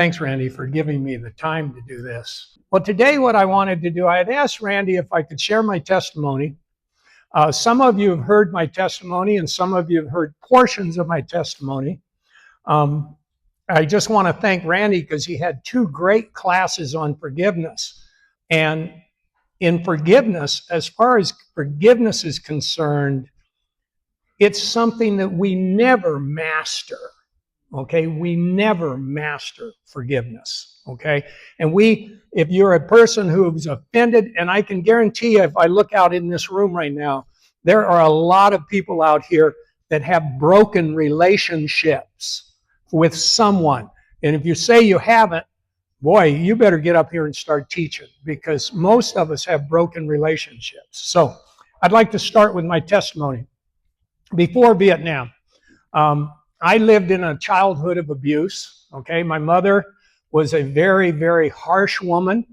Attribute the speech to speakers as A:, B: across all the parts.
A: Thanks, Randy, for giving me the time to do this. Well, today what I wanted to do, I had asked Randy if I could share my testimony. Some of you have heard my testimony, and some of you have heard portions of my testimony. I just want to thank Randy because he had 2 great classes on forgiveness. And in forgiveness, as far as forgiveness is concerned, it's something that we never master. Okay, we never master forgiveness. Okay, and if you're a person who's offended, and I can guarantee you, if I look out in this room right now, there are a lot of people out here that have broken relationships with someone. And if you say you haven't, boy, you better get up here and start teaching, because most of us have broken relationships. So I'd like to start with my testimony. Before Viet Nam, I lived in a childhood of abuse. Okay, my mother was a very, very harsh woman.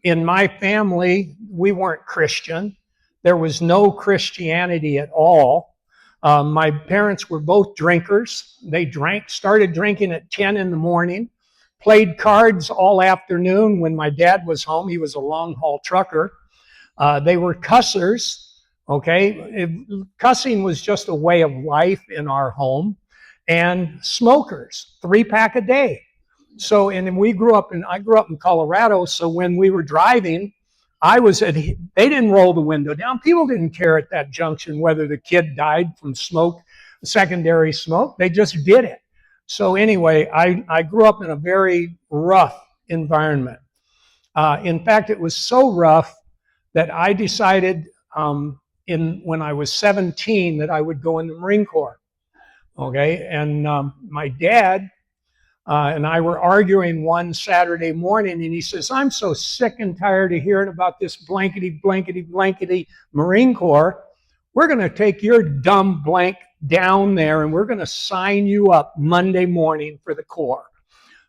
A: In my family, we weren't Christian. There was no Christianity at all. My parents were both drinkers. They started drinking at 10 in the morning, played cards all afternoon when my dad was home. He was a long-haul trucker. They were cussers. Okay, cussing was just a way of life in our home, and smokers, 3-pack a day. So, and I grew up in Colorado. So when we were driving, they didn't roll the window down. People didn't care at that junction whether the kid died from smoke, secondary smoke. They just did it. So anyway, I grew up in a very rough environment. In fact, it was so rough that I decided when I was 17 that I would go in the Marine Corps. Okay, and my dad and I were arguing one Saturday morning, and he says, "I'm so sick and tired of hearing about this blankety, blankety, blankety Marine Corps. We're going to take your dumb blank down there, and we're going to sign you up Monday morning for the Corps."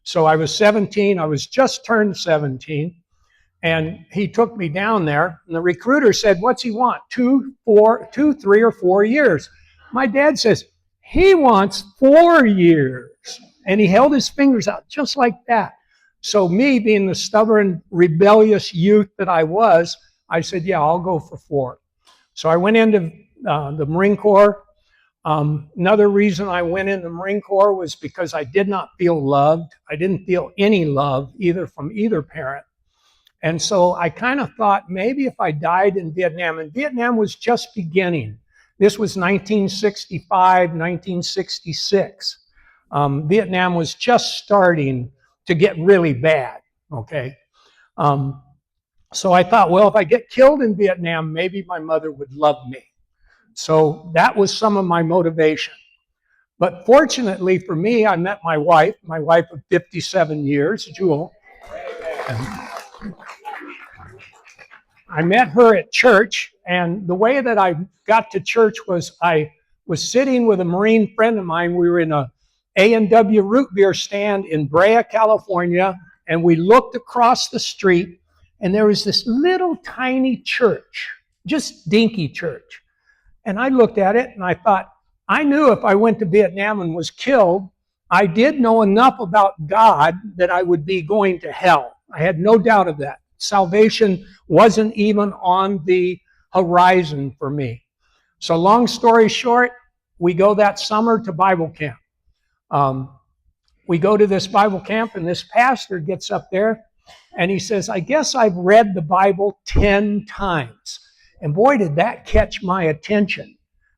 A: So I was 17. I was just turned 17. And he took me down there, and the recruiter said, "What's he want? 2, 3, or 4 years?" My dad says, "He wants 4 years." And he held his fingers out just like that. So me, being the stubborn, rebellious youth that I was, I said, "Yeah, I'll go for 4. So I went into the Marine Corps. Another reason I went in the Marine Corps was because I did not feel loved. I didn't feel any love either from either parent. And so I kind of thought maybe if I died in Vietnam, and Vietnam was just beginning. This was 1965, 1966. Vietnam was just starting to get really bad, okay? So I thought, well, if I get killed in Vietnam, maybe my mother would love me. So that was some of my motivation. But fortunately for me, I met my wife of 57 years, Jewel. I met her at church, and the way that I got to church was I was sitting with a Marine friend of mine. We were in a A&W root beer stand in Brea, California, and we looked across the street, and there was this little tiny church, just dinky church. And I looked at it, and I thought, I knew if I went to Vietnam and was killed, I did know enough about God that I would be going to hell. I had no doubt of that. Salvation wasn't even on the horizon for me. So long story short, we go that summer to Bible camp. We go to this Bible camp, and this pastor gets up there, and he says, "I guess I've read the Bible 10 times. And boy, did that catch my attention,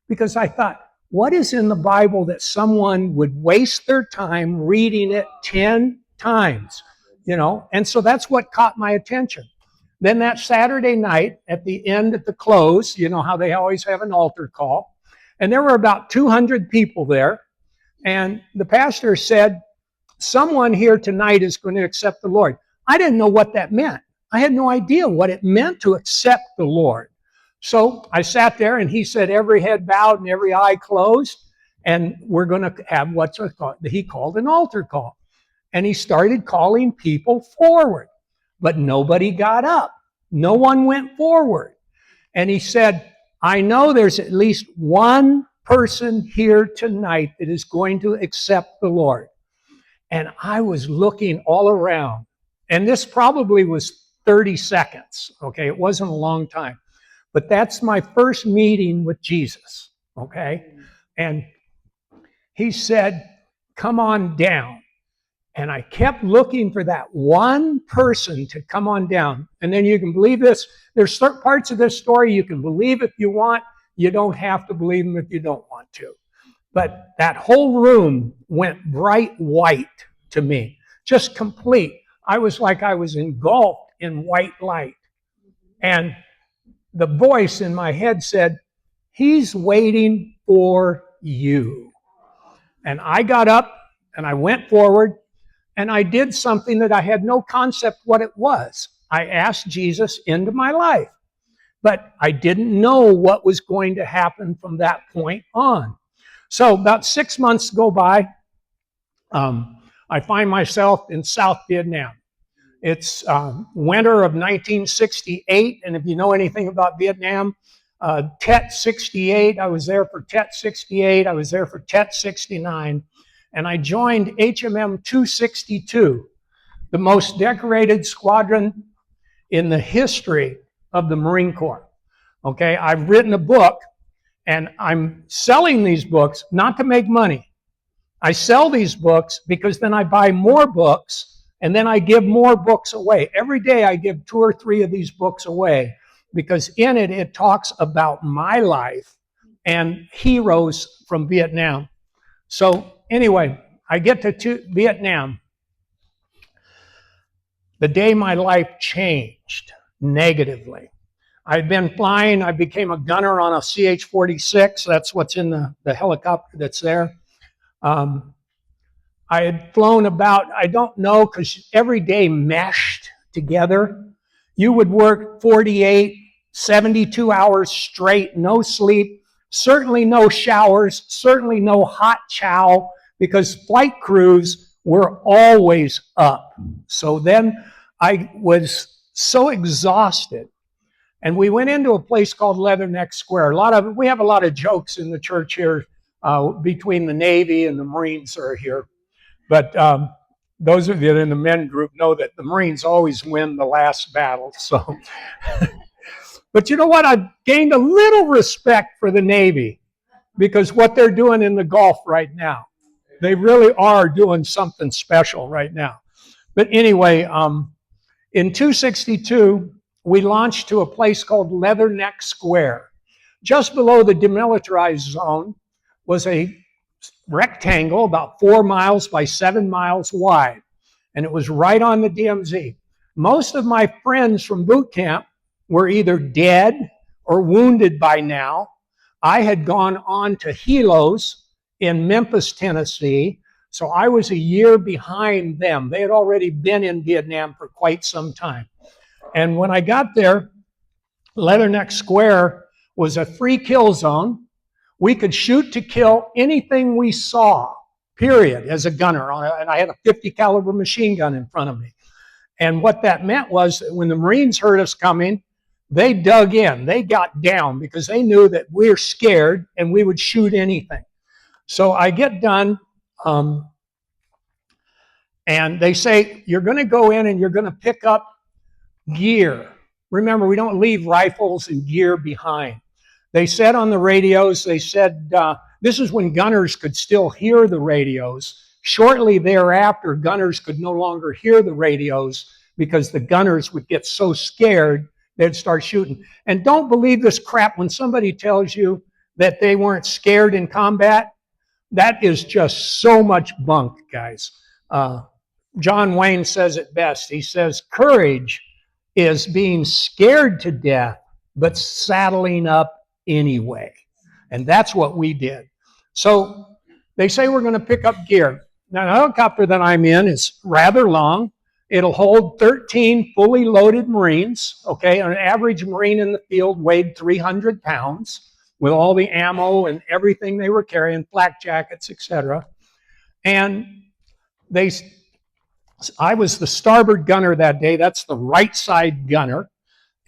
A: because I thought, what is in the Bible that someone would waste their time reading it 10 times? You know, and so that's what caught my attention. Then that Saturday night, at the close, you know how they always have an altar call, and there were about 200 people there, and the pastor said, "Someone here tonight is going to accept the Lord." I didn't know what that meant. I had no idea what it meant to accept the Lord. So I sat there, and he said, every head bowed and every eye closed, and we're going to have what he called an altar call. And he started calling people forward, but nobody got up. No one went forward. And he said, "I know there's at least one person here tonight that is going to accept the Lord." And I was looking all around. And this probably was 30 seconds, okay? It wasn't a long time. But that's my first meeting with Jesus, okay? And he said, come on down. And I kept looking for that one person to come on down. And then you can believe this. There's certain parts of this story you can believe if you want. You don't have to believe them if you don't want to. But that whole room went bright white to me, just complete. I was like I was engulfed in white light. And the voice in my head said, he's waiting for you. And I got up and I went forward and I did something that I had no concept what it was. I asked Jesus into my life, but I didn't know what was going to happen from that point on. So about 6 months go by. I find myself in South Vietnam. It's winter of 1968, and if you know anything about Vietnam, Tet 68, I was there for Tet 68, I was there for Tet 69, and I joined HMM 262, the most decorated squadron in the history of the Marine Corps. Okay, I've written a book, and I'm selling these books not to make money. I sell these books because then I buy more books and then I give more books away. Every day I give 2 or 3 of these books away because in it, it talks about my life and heroes from Vietnam. So anyway, I get to Vietnam. The day my life changed negatively. I'd been flying. I became a gunner on a CH-46. That's what's in the helicopter that's there. I had flown about, I don't know, because every day meshed together. You would work 48, 72 hours straight, no sleep, certainly no showers, certainly no hot chow, because flight crews were always up. So then I was so exhausted. And we went into a place called Leatherneck Square. We have a lot of jokes in the church here between the Navy and the Marines that are here. But those of you in the men group know that the Marines always win the last battle. So, but you know what? I've gained a little respect for the Navy because what they're doing in the Gulf right now, they really are doing something special right now. But anyway, in 262, we launched to a place called Leatherneck Square. Just below the demilitarized zone was a rectangle about 4 miles by 7 miles wide, and it was right on the DMZ. Most of my friends from boot camp were either dead or wounded by now. I had gone on to helos in Memphis, Tennessee, so I was a year behind them. They had already been in Vietnam for quite some time. And when I got there, Leatherneck Square was a free kill zone. We could shoot to kill anything we saw, period, as a gunner. And I had a 50 caliber machine gun in front of me. And what that meant was that when the Marines heard us coming, they dug in, they got down because they knew that we were scared and we would shoot anything. So I get done, and they say, you're going to go in and you're going to pick up gear. Remember, we don't leave rifles and gear behind. They said on the radios, they said, this is when gunners could still hear the radios. Shortly thereafter, gunners could no longer hear the radios because the gunners would get so scared they'd start shooting. And don't believe this crap when somebody tells you that they weren't scared in combat. That is just so much bunk, guys. John Wayne says it best. He says, courage is being scared to death, but saddling up anyway. And that's what we did. So they say we're going to pick up gear. Now, the helicopter that I'm in is rather long. It'll hold 13 fully loaded Marines. Okay, an average Marine in the field weighed 300 pounds with all the ammo and everything they were carrying, flak jackets, etc. And I was the starboard gunner that day. That's the right side gunner.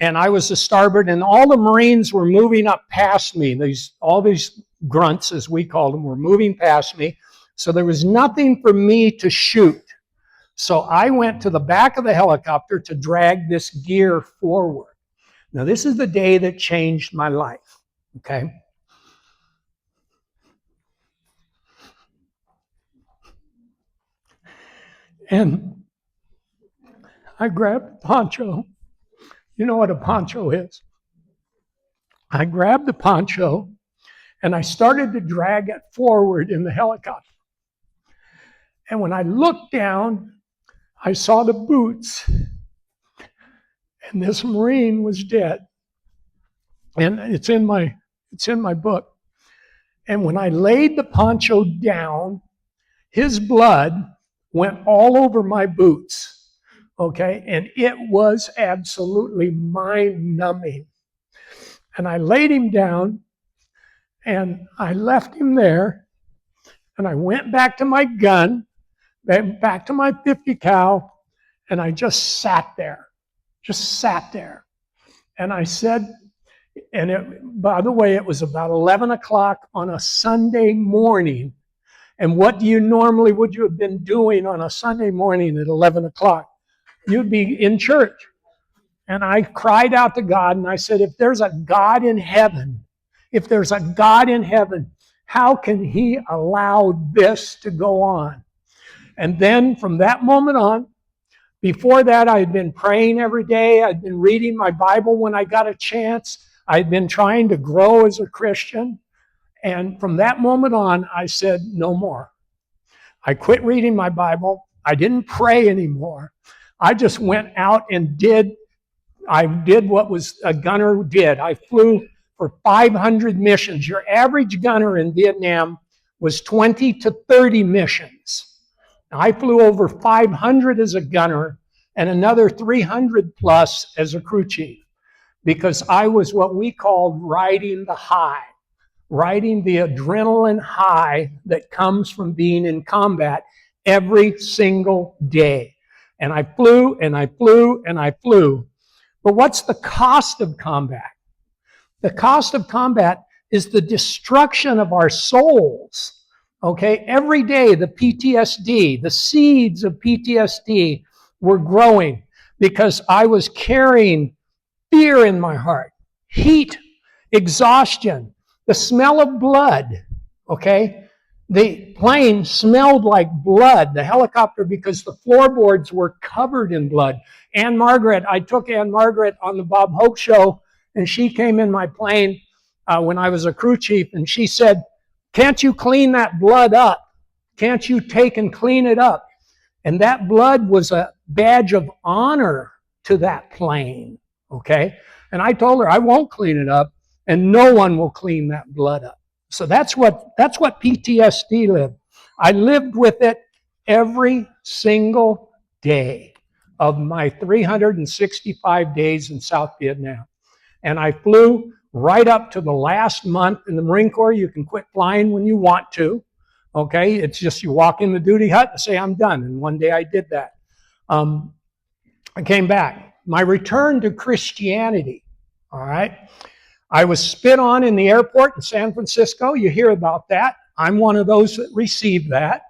A: And I was the starboard, and all the Marines were moving up past me. All these grunts, as we called them, were moving past me. So there was nothing for me to shoot. So I went to the back of the helicopter to drag this gear forward. Now, this is the day that changed my life, okay? And I grabbed a poncho. You know what a poncho is? I grabbed the poncho and I started to drag it forward in the helicopter. And when I looked down, I saw the boots, and this Marine was dead. And it's in my book. And when I laid the poncho down, his blood went all over my boots. Okay? And it was absolutely mind-numbing. And I laid him down, and I left him there, and I went back to my gun, back to my 50 cal, and I just sat there. And I said, by the way, it was about 11 o'clock on a Sunday morning. And what would you have been doing on a Sunday morning at 11 o'clock? You'd be in church. And I cried out to God, and I said, if there's a God in heaven, how can he allow this to go on? And then from that moment on, before that, I had been praying every day. I'd been reading my Bible when I got a chance. I'd been trying to grow as a Christian. And from that moment on, I said, no more. I quit reading my Bible. I didn't pray anymore. I just went out and did what was a gunner did. I flew for 500 missions. Your average gunner in Viet Nam was 20 to 30 missions. I flew over 500 as a gunner and another 300 plus as a crew chief, because I was what we called riding the high, riding the adrenaline high that comes from being in combat every single day. And I flew and I flew and I flew. But what's the cost of combat? The cost of combat is the destruction of our souls. Okay, every day the PTSD, the seeds of PTSD were growing because I was carrying fear in my heart, heat, exhaustion, the smell of blood. Okay, the plane smelled like blood, the helicopter, because the floorboards were covered in blood. I took Ann Margaret on the Bob Hope show, and she came in my plane when I was a crew chief, and she said, can't you clean that blood up? Can't you take and clean it up? And that blood was a badge of honor to that plane, okay? And I told her, I won't clean it up, and no one will clean that blood up. So that's what PTSD lived. I lived with it every single day of my 365 days in South Vietnam. And I flew right up to the last month in the Marine Corps. You can quit flying when you want to. Okay, it's just you walk in the duty hut and say, I'm done. And one day I did that. I came back. My return to Christianity, all right? I was spit on in the airport in San Francisco. You hear about that. I'm one of those that received that.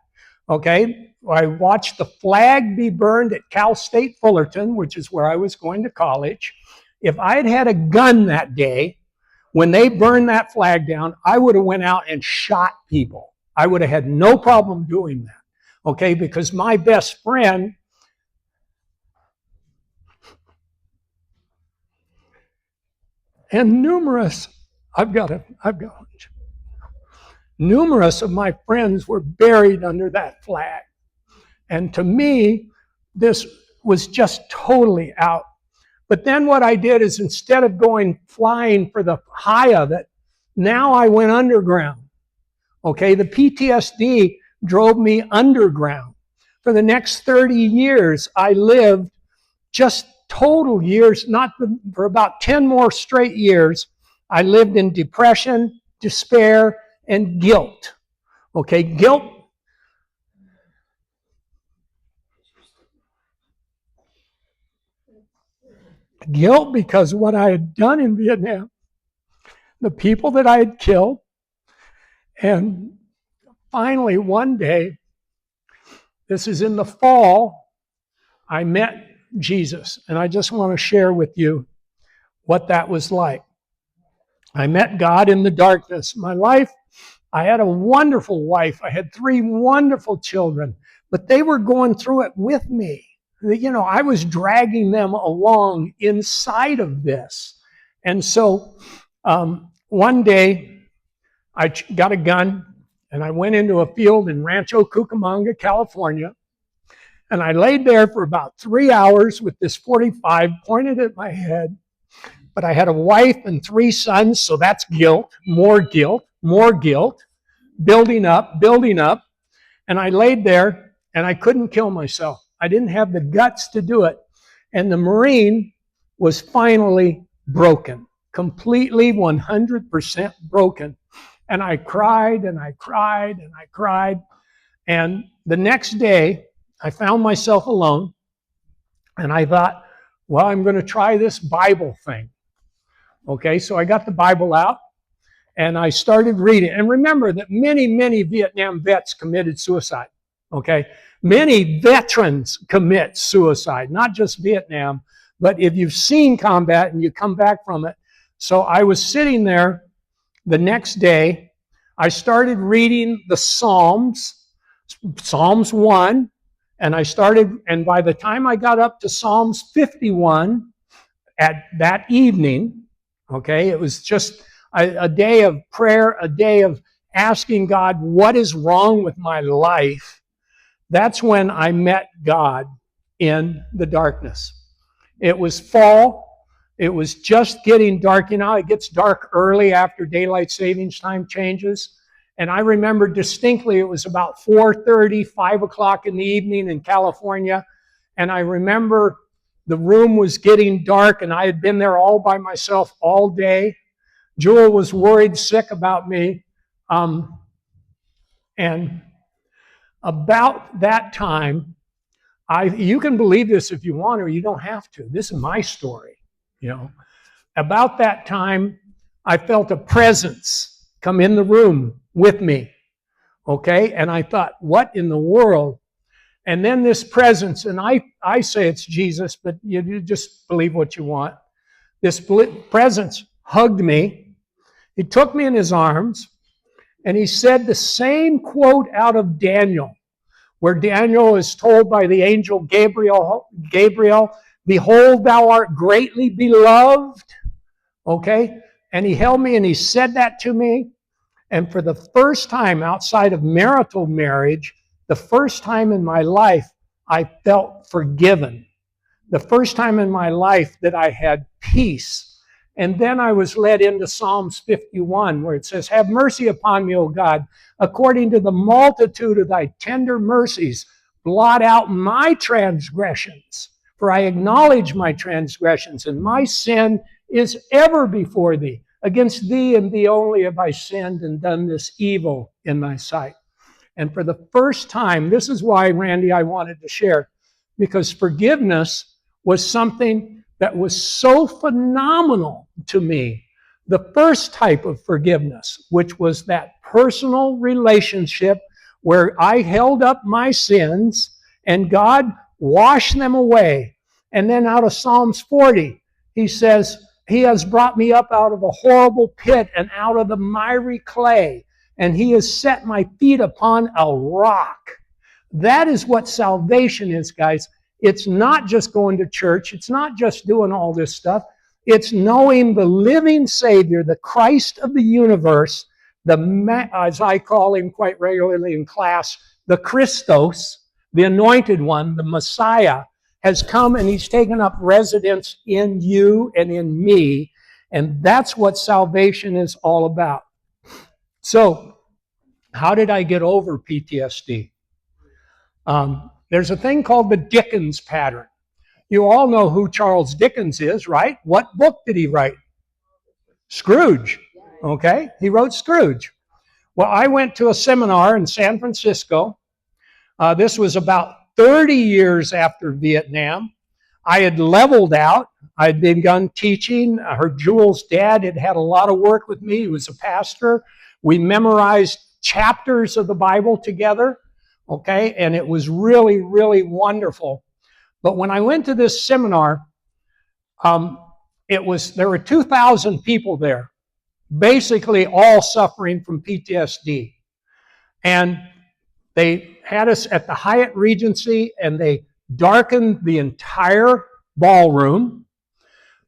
A: Okay, I watched the flag be burned at Cal State Fullerton, which is where I was going to college. If I had had a gun that day, when they burned that flag down, I would have went out and shot people. I would have had no problem doing that, okay? Because my best friend and numerous of my friends were buried under that flag. And to me, this was just totally out. But then what I did is, instead of going flying for the high of it, now I went underground. Okay, the PTSD drove me underground. For the next 30 years, I lived just total years, for about 10 more straight years, I lived in depression, despair, and guilt. Okay, guilt. Guilt because what I had done in Vietnam, the people that I had killed, and finally, one day, this is in the fall, I met Jesus. And I just want to share with you what that was like. I met God in the darkness. My life, I had a wonderful wife. I had 3 wonderful children, but they were going through it with me. You know, I was dragging them along inside of this. And so one day I got a gun and I went into a field in Rancho Cucamonga, California. And I laid there for about 3 hours with this .45 pointed at my head. But I had a wife and 3 sons, so that's guilt, more guilt, building up. And I laid there and I couldn't kill myself. I didn't have the guts to do it. And the Marine was finally broken, completely 100% broken. And I cried and I cried and I cried. And the next day, I found myself alone. And I thought, well, I'm going to try this Bible thing. Okay, so I got the Bible out and I started reading. And remember that many Viet Nam vets committed suicide. Okay, many veterans commit suicide, not just Vietnam, but if you've seen combat and you come back from it. So I was sitting there the next day. I started reading the Psalms 1, and by the time I got up to Psalms 51 at that evening, okay, it was just a day of prayer, a day of asking God, what is wrong with my life? That's when I met God in the darkness. It was fall. It was just getting dark. You know, it gets dark early after daylight savings time changes. And I remember distinctly it was about 4:30, 5 o'clock in the evening in California. And I remember the room was getting dark and I had been there all by myself all day. Jewel was worried sick about me. And about that time, you can believe this if you want or you don't have to. This is my story, you know. About that time, I felt a presence come in the room with me, okay? And I thought, what in the world? And then this presence, and I say it's Jesus, but you just believe what you want. This presence hugged me. He took me in his arms, and he said the same quote out of Daniel, where Daniel is told by the angel Gabriel, behold, thou art greatly beloved, okay? And he held me and he said that to me. And for the first time outside of marital marriage, the first time in my life, I felt forgiven. The first time in my life that I had peace. And then I was led into Psalms 51, where it says, have mercy upon me, O God, according to the multitude of thy tender mercies. Blot out my transgressions, for I acknowledge my transgressions, and my sin is ever before thee. Against thee and thee only have I sinned and done this evil in thy sight. And for the first time, this is why, Randy, I wanted to share, because forgiveness was something that was so phenomenal to me. The first type of forgiveness, which was that personal relationship where I held up my sins and God washed them away. And then out of Psalms 40, he says, he has brought me up out of a horrible pit and out of the miry clay, and he has set my feet upon a rock. That is what salvation is, guys. It's not just going to church. It's not just doing all this stuff. It's knowing the living Savior, the Christ of the universe, as I call him quite regularly in class, the Christos, the anointed one, the Messiah, has come and he's taken up residence in you and in me. And that's what salvation is all about. So, how did I get over PTSD? There's a thing called the Dickens pattern. You all know who Charles Dickens is, right? What book did he write? Scrooge. Okay, he wrote Scrooge. Well, I went to a seminar in San Francisco. This was about 30 years after Viet Nam. I had leveled out. I'd begun teaching. Her Jewel's dad had had a lot of work with me. He was a pastor. We memorized chapters of the Bible together, okay? And it was really, really wonderful. But when I went to this seminar, there were 2,000 people there, basically all suffering from PTSD. And they had us at the Hyatt Regency, and they darkened the entire ballroom.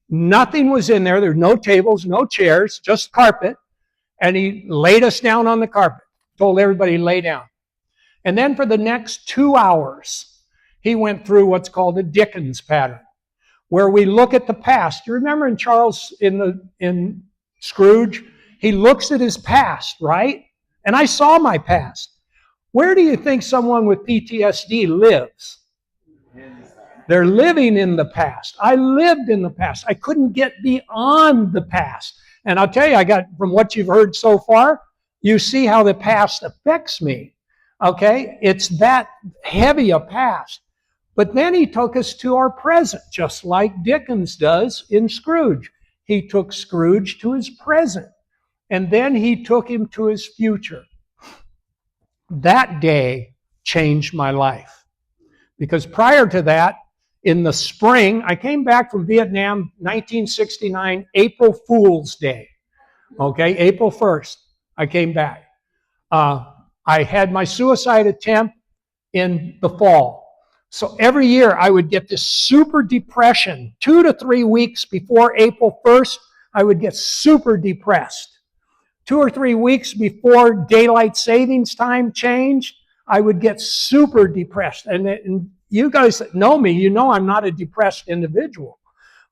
A: Nothing was in there. There were no tables, no chairs, just carpet. And he laid us down on the carpet, told everybody to lay down. And then for the next 2 hours, he went through what's called a Dickens pattern, where we look at the past. You remember in Scrooge, he looks at his past, right? And I saw my past. Where do you think someone with PTSD lives? They're living in the past. I lived in the past. I couldn't get beyond the past. And I'll tell you, from what you've heard so far, you see how the past affects me. Okay? It's that heavy a past. But then he took us to our present, just like Dickens does in Scrooge. He took Scrooge to his present. And then he took him to his future. That day changed my life. Because prior to that, in the spring, I came back from Viet Nam, 1969, April Fool's Day. Okay, April 1st, I came back. I had my suicide attempt in the fall. So every year I would get this super depression. 2 to 3 weeks before April 1st, I would get super depressed. 2 or 3 weeks before daylight savings time changed, I would get super depressed. And you guys that know me, you know I'm not a depressed individual.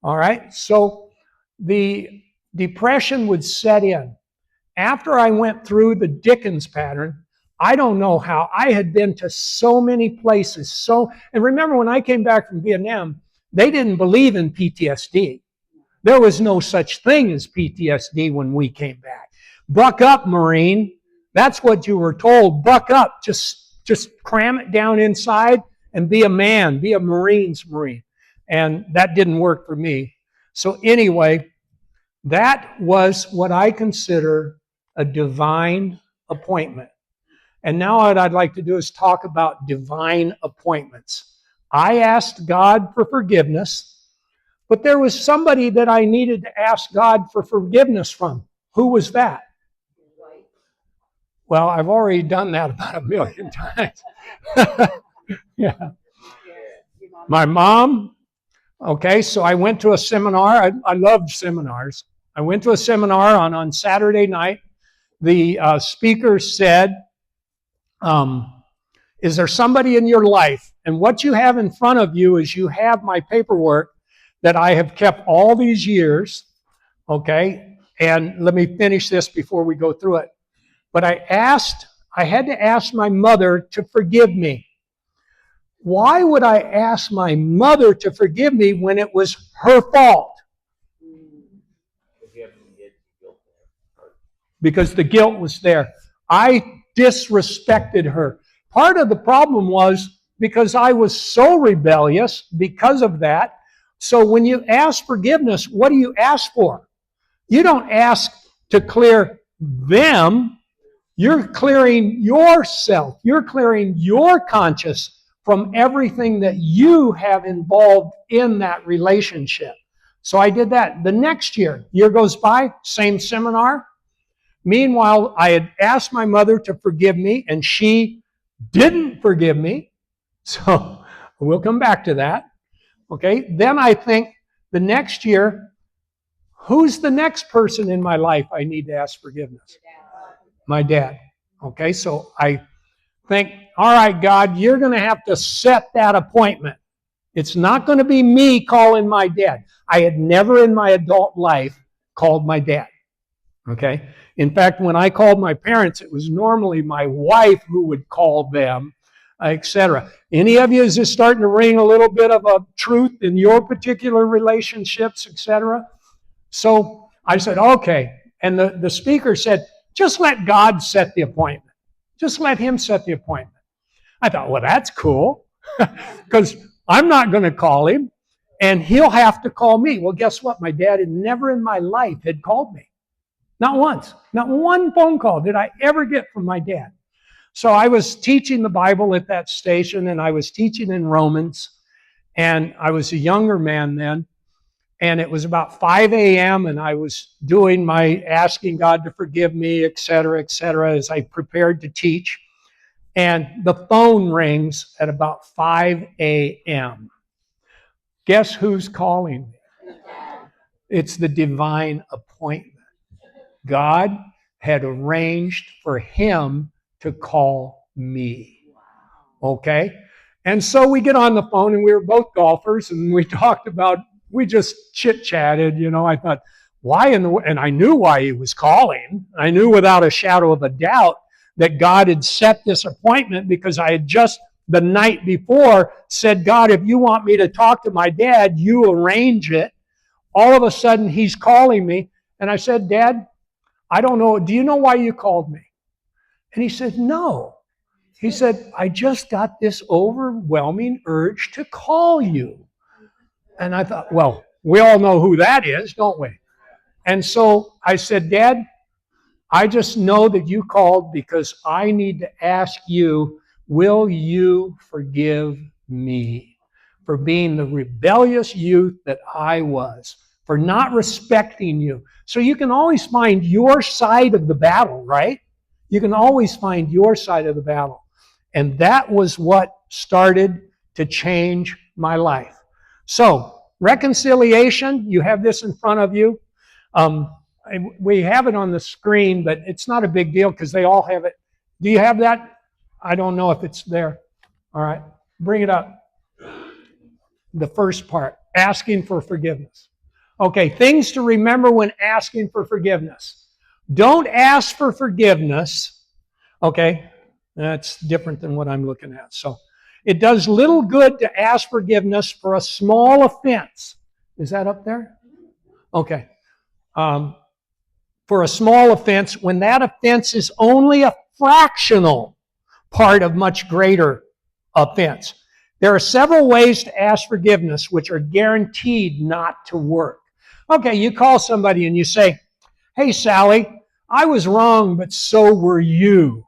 A: All right? So the depression would set in. After I went through the Dickens pattern, I don't know how. I had been to so many places. And remember, when I came back from Vietnam, they didn't believe in PTSD. There was no such thing as PTSD when we came back. Buck up, Marine. That's what you were told. Buck up. Just cram it down inside and be a man. Be a Marine's Marine. And that didn't work for me. So anyway, that was what I consider a divine appointment. And now what I'd like to do is talk about divine appointments. I asked God for forgiveness, but there was somebody that I needed to ask God for forgiveness from. Who was that? Well, I've already done that about 1 million times. Yeah. My mom. Okay, so I went to a seminar. I loved seminars. I went to a seminar on Saturday night. The speaker said, is there somebody in your life? And what you have in front of you is you have my paperwork that I have kept all these years. Okay, and let me finish this before we go through it. But I had to ask my mother to forgive me. Why would I ask my mother to forgive me when it was her fault? Because the guilt was there. I disrespected her. Part of the problem was because I was so rebellious because of that. So when you ask forgiveness, what do you ask for? You don't ask to clear them. You're clearing yourself. You're clearing your conscience from everything that you have involved in that relationship. So I did that. The next year goes by, same seminar. Meanwhile, I had asked my mother to forgive me, and she didn't forgive me. So we'll come back to that. Okay, then I think the next year, who's the next person in my life I need to ask forgiveness? My dad. Okay, so I think, all right, God, you're going to have to set that appointment. It's not going to be me calling my dad. I had never in my adult life called my dad. Okay? In fact, when I called my parents, it was normally my wife who would call them, etc. Any of you, is this starting to ring a little bit of a truth in your particular relationships, etc.? So I said, okay. And the speaker said, just let God set the appointment. Just let him set the appointment. I thought, well, that's cool, because I'm not going to call him, and he'll have to call me. Well, guess what? My dad had never in my life had called me. Not once. Not one phone call did I ever get from my dad. So I was teaching the Bible at that station, and I was teaching in Romans, and I was a younger man then, and it was about 5 a.m., and I was doing my asking God to forgive me, et cetera, as I prepared to teach. And the phone rings at about 5 a.m. Guess who's calling me? It's the divine appointment. God had arranged for him to call me. Okay? And so we get on the phone, and we were both golfers, and we talked about, we just chit-chatted, you know. I thought, why in the, and I knew why he was calling. I knew without a shadow of a doubt that God had set this appointment, because I had just the night before said, God, if you want me to talk to my dad, you arrange it. All of a sudden, he's calling me. And I said, Dad, I don't know. Do you know why you called me? And he said, no. He said, I just got this overwhelming urge to call you. And I thought, well, we all know who that is, don't we? And so I said, Dad, I just know that you called because I need to ask you, will you forgive me for being the rebellious youth that I was, for not respecting you? So you can always find your side of the battle, right? You can always find your side of the battle. And that was what started to change my life. So, reconciliation, you have this in front of you. We have it on the screen, but it's not a big deal because they all have it. Do you have that? I don't know if it's there. All right, bring it up. The first part, asking for forgiveness. Okay, things to remember when asking for forgiveness. Don't ask for forgiveness. Okay, that's different than what I'm looking at. So, it does little good to ask forgiveness for a small offense. Is that up there? Okay. For a small offense, when that offense is only a fractional part of much greater offense. There are several ways to ask forgiveness which are guaranteed not to work. Okay, you call somebody and you say, hey, Sally, I was wrong, but so were you.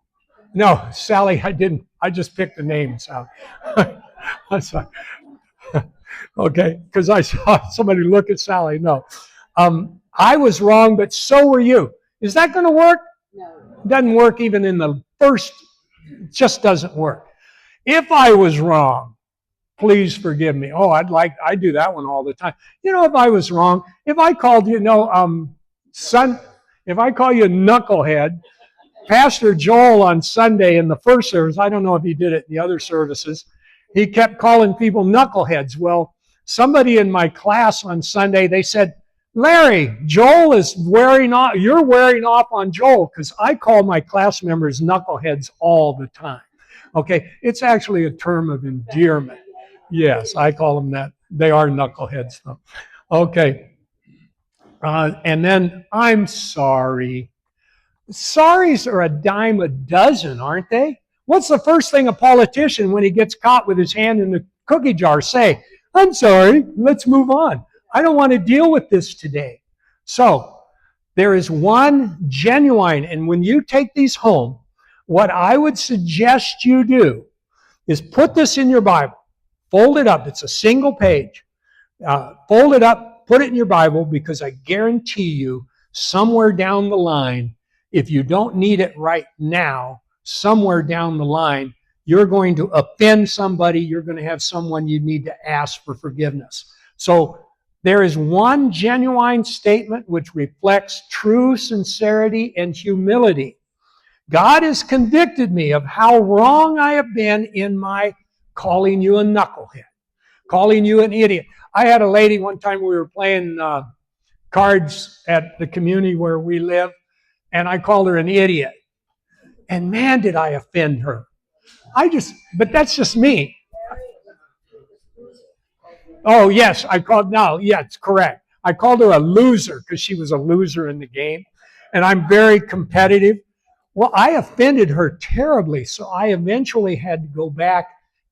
A: No, Sally, I didn't. I just picked the name, Sally. I'm sorry. Okay, because I saw somebody look at Sally. No. I was wrong, but so were you. Is that going to work? No. It doesn't work even in the first. It just doesn't work. If I was wrong, please forgive me. Oh, I do that one all the time. You know, if I was wrong, if I called you, son, if I call you a knucklehead, Pastor Joel on Sunday in the first service, I don't know if he did it in the other services, he kept calling people knuckleheads. Well, somebody in my class on Sunday, they said, Larry, Joel is wearing off, you're wearing off on Joel, because I call my class members knuckleheads all the time. Okay, it's actually a term of endearment. Yes, I call them that. They are knuckleheads, though. Okay. And then, I'm sorry. Sorries are a dime a dozen, aren't they? What's the first thing a politician, when he gets caught with his hand in the cookie jar, say? I'm sorry, let's move on. I don't want to deal with this today. So, there is one genuine, and when you take these home, what I would suggest you do is put this in your Bible. Fold it up. It's a single page. Fold it up, put it in your Bible, because I guarantee you, somewhere down the line, if you don't need it right now, somewhere down the line, you're going to offend somebody. You're going to have someone you need to ask for forgiveness. So there is one genuine statement which reflects true sincerity and humility. God has convicted me of how wrong I have been in my calling you a knucklehead, calling you an idiot. I had a lady one time, we were playing cards at the community where we live, and I called her an idiot. And man, did I offend her. But that's just me. Oh, yes, it's correct. I called her a loser because she was a loser in the game. And I'm very competitive. Well, I offended her terribly, so I eventually had to go back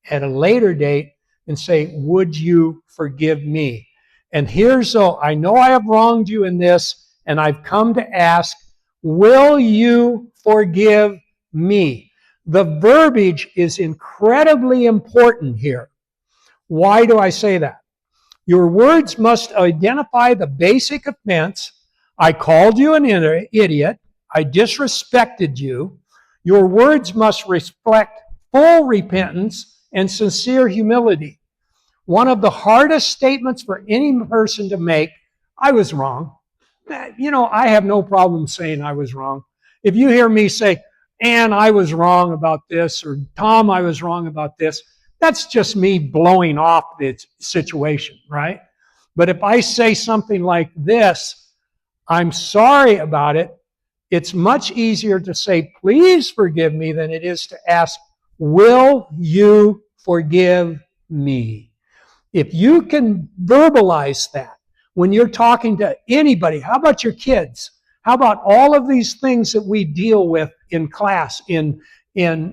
A: at a later date and say, would you forgive me? And I know I have wronged you in this, and I've come to ask will you forgive me? The verbiage is incredibly important here. Why do I say that? Your words must identify the basic offense. I called you an idiot. I disrespected you. Your words must reflect full repentance and sincere humility. One of the hardest statements for any person to make, I was wrong. I have no problem saying I was wrong. If you hear me say, Ann, I was wrong about this, or Tom, I was wrong about this, that's just me blowing off the situation, right? But if I say something like this, I'm sorry about it, it's much easier to say, please forgive me, than it is to ask, will you forgive me? If you can verbalize that when you're talking to anybody, how about your kids? How about all of these things that we deal with in class, in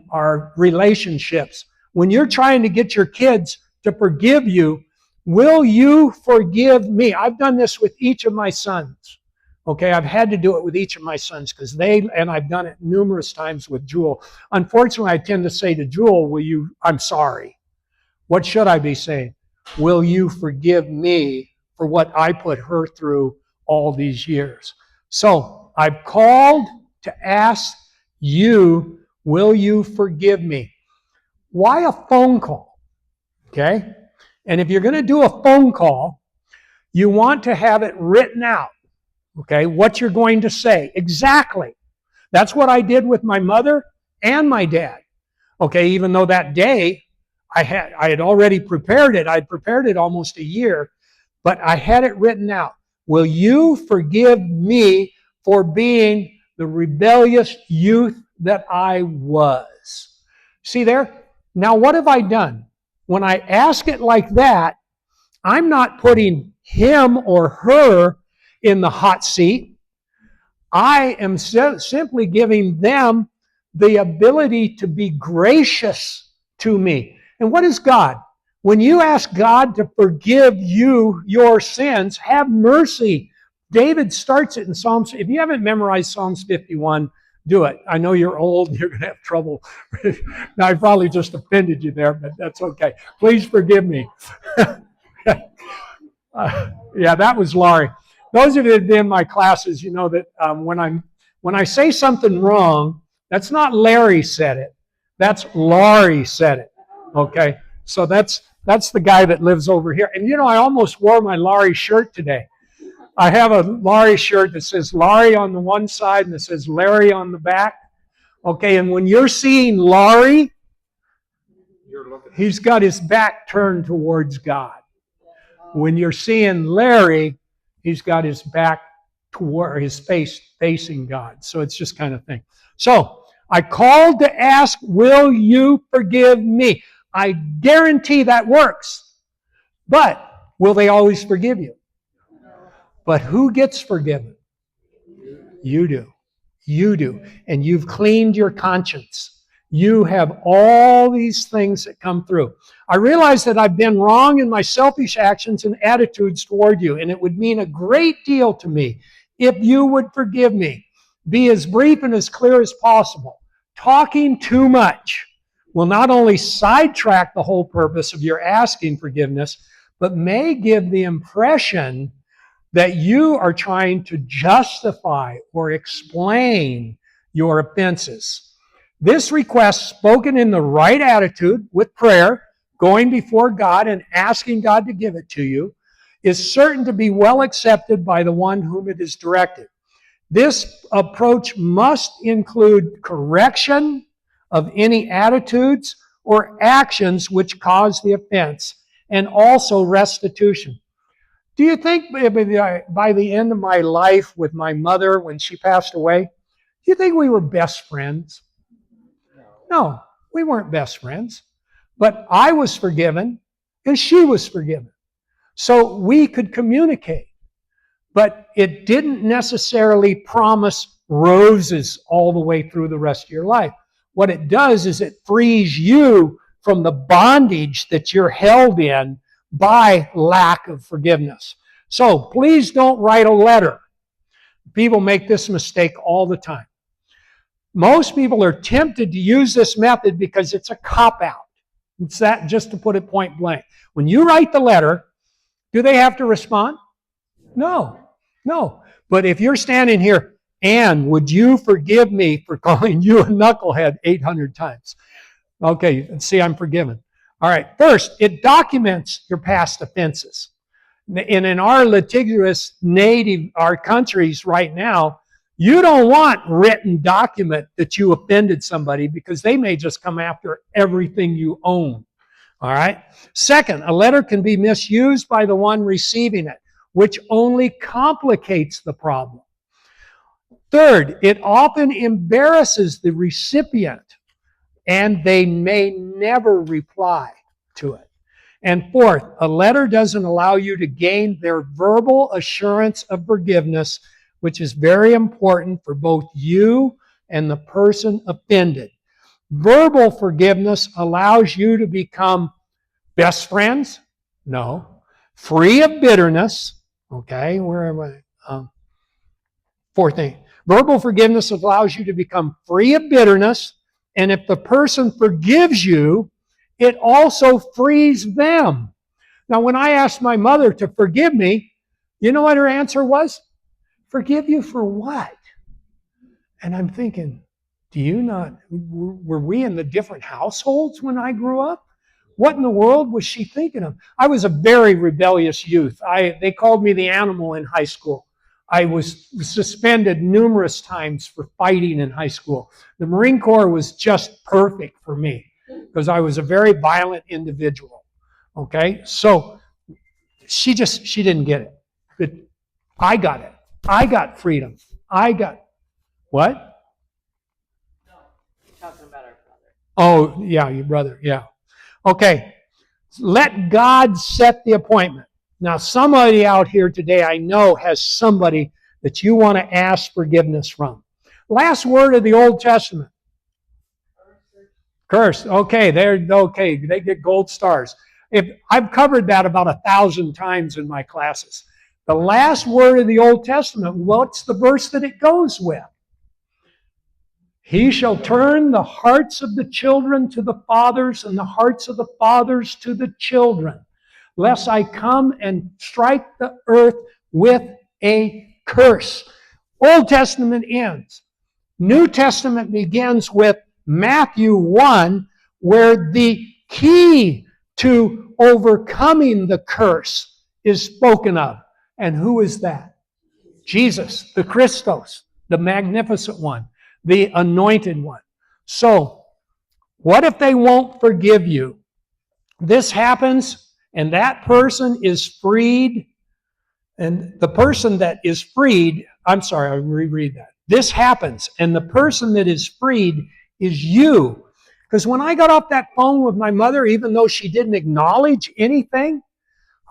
A: our relationships? When you're trying to get your kids to forgive you, will you forgive me? I've done this with each of my sons. Okay, I've had to do it with each of my sons because and I've done it numerous times with Jewel. Unfortunately, I tend to say to Jewel, I'm sorry. What should I be saying? Will you forgive me for what I put her through all these years? So I've called to ask you, will you forgive me? Why a phone call? Okay? And if you're going to do a phone call, you want to have it written out. Okay? What you're going to say. Exactly. That's what I did with my mother and my dad. Okay? Even though that day, I had already prepared it. I'd prepared it almost a year, but I had it written out. Will you forgive me for being the rebellious youth that I was? See there? Now what have I done? When I ask it like that, I'm not putting him or her in the hot seat. I am simply giving them the ability to be gracious to me. And what is God? When you ask God to forgive you your sins, have mercy. David starts it in Psalms. If you haven't memorized Psalms 51, do it. I know you're old and you're going to have trouble. Now, I probably just offended you there, but that's okay. Please forgive me. Yeah, that was Laurie. Those of you that have been in my classes, you know that when I say something wrong, that's not Larry said it. That's Laurie said it. Okay, so that's the guy that lives over here. And I almost wore my Laurie shirt today. I have a Laurie shirt that says Laurie on the one side and it says Larry on the back. Okay, and when you're seeing Laurie, he's got his back turned towards God. When you're seeing Larry, he's got his back toward his face facing God. So it's just kind of thing. So I called to ask, will you forgive me? I guarantee that works. But will they always forgive you? But who gets forgiven? You do. You do. And you've cleaned your conscience. You have all these things that come through. I realize that I've been wrong in my selfish actions and attitudes toward you, and it would mean a great deal to me if you would forgive me. Be as brief and as clear as possible. Talking too much will not only sidetrack the whole purpose of your asking forgiveness, but may give the impression that you are trying to justify or explain your offenses. This request, spoken in the right attitude with prayer, going before God and asking God to give it to you, is certain to be well accepted by the one whom it is directed. This approach must include correction of any attitudes or actions which cause the offense, and also restitution. Do you think by the end of my life with my mother, when she passed away, do you think we were best friends? No, we weren't best friends. But I was forgiven and she was forgiven. So we could communicate. But it didn't necessarily promise roses all the way through the rest of your life. What it does is it frees you from the bondage that you're held in by lack of forgiveness. So please don't write a letter People make this mistake all the time. Most people are tempted to use this method because it's a cop-out. It's that, just to put it point blank. When you write the letter, do they have to respond? No. But if you're standing here, Ann, would you forgive me for calling you a knucklehead 800 times? Okay, see, I'm forgiven. All right, first, it documents your past offenses. And in our litigious our countries right now, you don't want written document that you offended somebody because they may just come after everything you own. All right? Second, a letter can be misused by the one receiving it, which only complicates the problem. Third, it often embarrasses the recipient, and they may never reply to it. And fourth, a letter doesn't allow you to gain their verbal assurance of forgiveness, which is very important for both you and the person offended. Verbal forgiveness allows you to become best friends? No. Free of bitterness. Okay, where am I? Fourth thing. Verbal forgiveness allows you to become free of bitterness, and if the person forgives you, it also frees them. Now, when I asked my mother to forgive me, you know what her answer was? Forgive you for what? And I'm thinking, do you not, were we in the different households when I grew up? What in the world was she thinking of? I was a very rebellious youth. They called me the animal in high school. I was suspended numerous times for fighting in high school. The Marine Corps was just perfect for me because I was a very violent individual. Okay? So she didn't get it. But I got it. I got freedom. I got what?
B: No, talking about our brother.
A: Oh, yeah, your brother. Yeah. Okay. Let God set the appointment. Now, somebody out here today I know has somebody that you want to ask forgiveness from. Last word of the Old Testament. Cursed. Okay, they get gold stars. I've covered that about 1,000 times in my classes. The last word of the Old Testament, what's the verse that it goes with? He shall turn the hearts of the children to the fathers and the hearts of the fathers to the children, lest I come and strike the earth with a curse. Old Testament ends. New Testament begins with Matthew 1, where the key to overcoming the curse is spoken of. And who is that? Jesus, the Christos, the magnificent one, the anointed one. So, what if they won't forgive you? This happens, and that person is freed. And the person that is freed, I'm sorry, I'll reread that. This happens, and the person that is freed is you. Because when I got off that phone with my mother, even though she didn't acknowledge anything,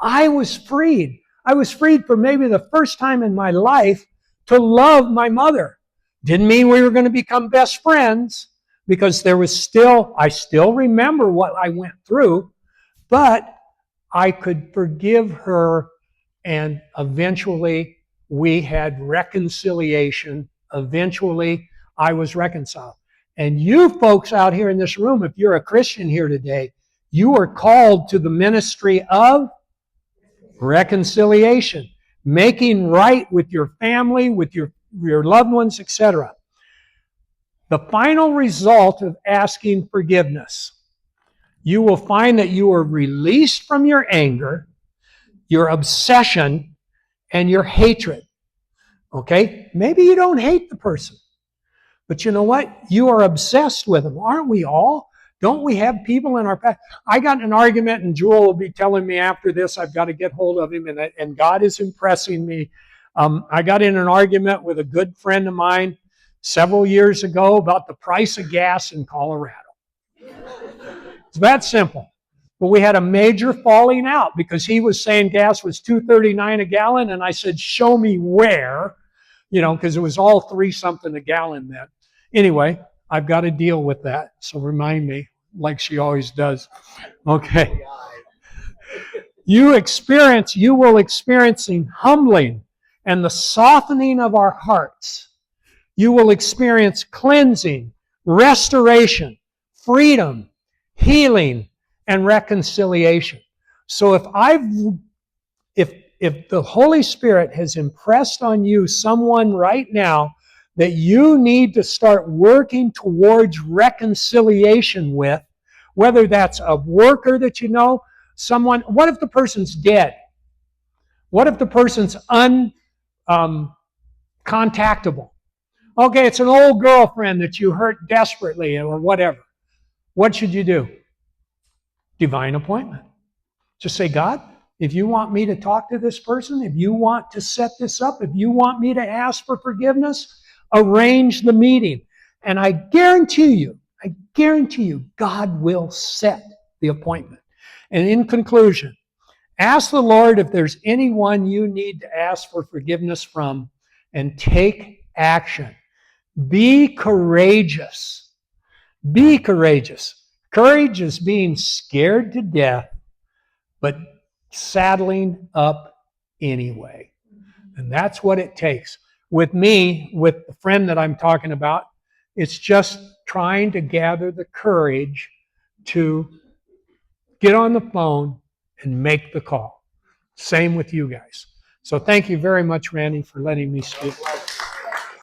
A: I was freed. I was freed for maybe the first time in my life to love my mother. Didn't mean we were going to become best friends, because I still remember what I went through, but I could forgive her, and eventually we had reconciliation. Eventually I was reconciled. And you folks out here in this room, if you're a Christian here today, you are called to the ministry of reconciliation, making right with your family, with your loved ones, etc. The final result of asking forgiveness, you will find that you are released from your anger, your obsession, and your hatred. Okay? Maybe you don't hate the person, but you know what? You are obsessed with them. Aren't we all? Don't we have people in our past? I got in an argument, and Jewel will be telling me after this, I've got to get hold of him, and God is impressing me. I got in an argument with a good friend of mine several years ago about the price of gas in Colorado. It's that simple. But we had a major falling out because he was saying gas was $2.39 a gallon, and I said, show me where, because it was all 3 something a gallon then. Anyway, I've got to deal with that, so remind me, like she always does. Okay. You will experiencing humbling and the softening of our hearts, you will experience cleansing, restoration, freedom, healing, and reconciliation. So if the Holy Spirit has impressed on you someone right now that you need to start working towards reconciliation with, whether that's a worker that you know, someone, what if the person's dead? What if the person's uncontactable? Okay, it's an old girlfriend that you hurt desperately or whatever. What should you do? Divine appointment. Just say, God, if you want me to talk to this person, if you want to set this up, if you want me to ask for forgiveness, arrange the meeting. And I guarantee you, God will set the appointment. And in conclusion, ask the Lord if there's anyone you need to ask for forgiveness from, and take action. Be courageous. Be courageous. Courage is being scared to death, but saddling up anyway. And that's what it takes. With me, with the friend that I'm talking about, it's just trying to gather the courage to get on the phone and make the call. Same with you guys. So thank you very much, Randy, for letting me speak.